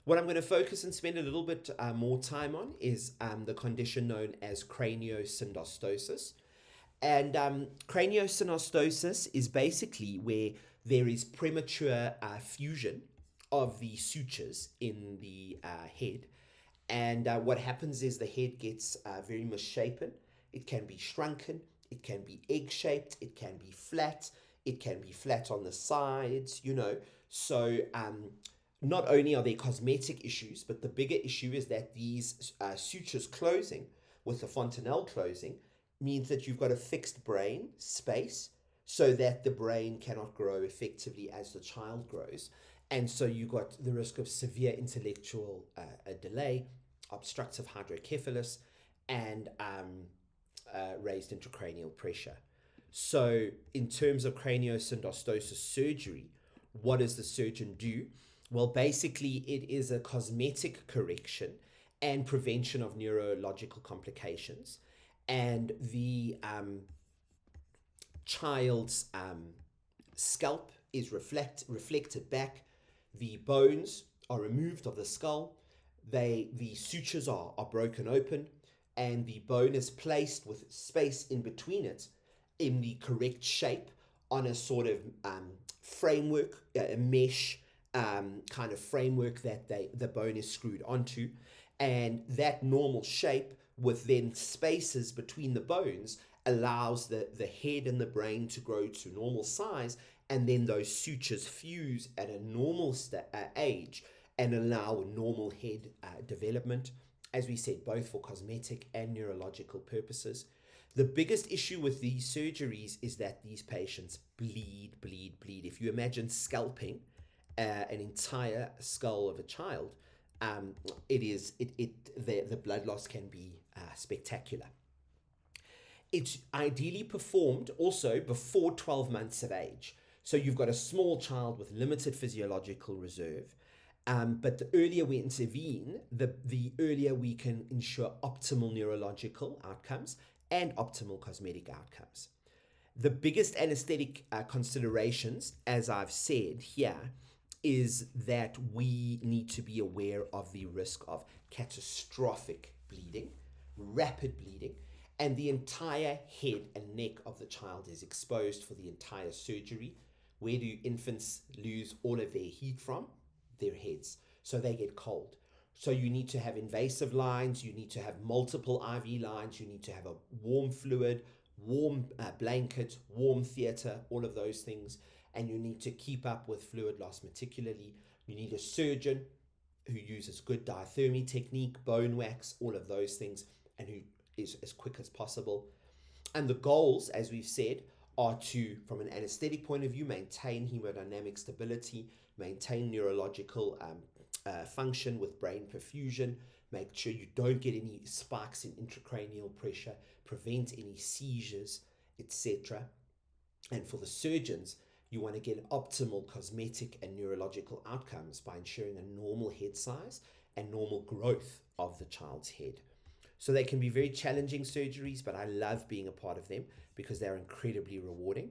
What I'm going to focus and spend a little bit more time on is the condition known as craniosynostosis. And craniosynostosis is basically where there is premature fusion of the sutures in the head. And what happens is the head gets very misshapen. It can be shrunken, it can be egg shaped, it can be flat, it can be flat on the sides, you know. So, not only are there cosmetic issues, but the bigger issue is that these sutures closing with the fontanelle closing means that you've got a fixed brain space so that the brain cannot grow effectively as the child grows. And so you've got the risk of severe intellectual delay, obstructive hydrocephalus, and raised intracranial pressure. So, in terms of craniosynostosis surgery, what does the surgeon do? Well, basically, it is a cosmetic correction and prevention of neurological complications. And the child's scalp is reflected back. The bones are removed of the skull. The sutures are broken open, and the bone is placed with space in between it in the correct shape on a sort of framework, a mesh kind of framework that the bone is screwed onto. And that normal shape with then spaces between the bones allows the head and the brain to grow to normal size, and then those sutures fuse at a normal age and allow normal head development, as we said, both for cosmetic and neurological purposes. The biggest issue with these surgeries is that these patients bleed. If you imagine scalping an entire skull of a child, the blood loss can be spectacular. It's ideally performed also before 12 months of age. So you've got a small child with limited physiological reserve, but the earlier we intervene, the earlier we can ensure optimal neurological outcomes and optimal cosmetic outcomes. The biggest anesthetic considerations, as I've said here, is that we need to be aware of the risk of catastrophic bleeding, rapid bleeding, and the entire head and neck of the child is exposed for the entire surgery. Where do infants lose all of their heat from? Their heads. So they get cold. So you need to have invasive lines, you need to have multiple IV lines, you need to have a warm fluid, warm blanket, warm theatre, all of those things. And you need to keep up with fluid loss meticulously. You need a surgeon who uses good diathermy technique, bone wax, all of those things, and who is as quick as possible. And the goals, as we've said, are to, from an anesthetic point of view, maintain hemodynamic stability, maintain neurological function with brain perfusion, make sure you don't get any spikes in intracranial pressure, prevent any seizures, etc. And for the surgeons, you want to get optimal cosmetic and neurological outcomes by ensuring a normal head size and normal growth of the child's head. So they can be very challenging surgeries, but I love being a part of them because they're incredibly rewarding.